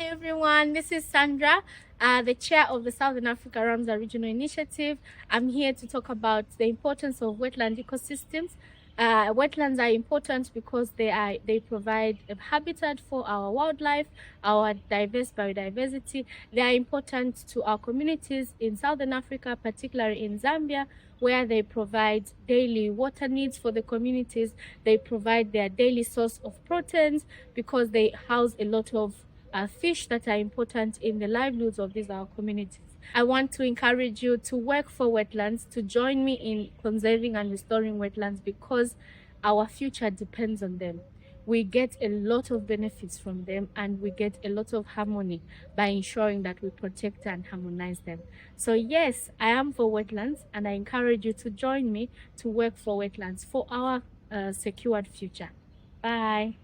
Hi everyone, this is Sandra, the chair of the Southern Africa Ramsar Regional Initiative. I'm here to talk about the importance of wetland ecosystems. Wetlands are important because they provide a habitat for our wildlife, our diverse biodiversity. They are important to our communities in Southern Africa, particularly in Zambia, where they provide daily water needs for the communities. They provide their daily source of proteins because they house a lot of fish that are important in the livelihoods of these our communities. I want to encourage you to work for wetlands, to join me in conserving and restoring wetlands because our future depends on them. We get a lot of benefits from them and we get a lot of harmony by ensuring that we protect and harmonize them. So yes, I am for wetlands and I encourage you to join me to work for wetlands for our secured future. Bye.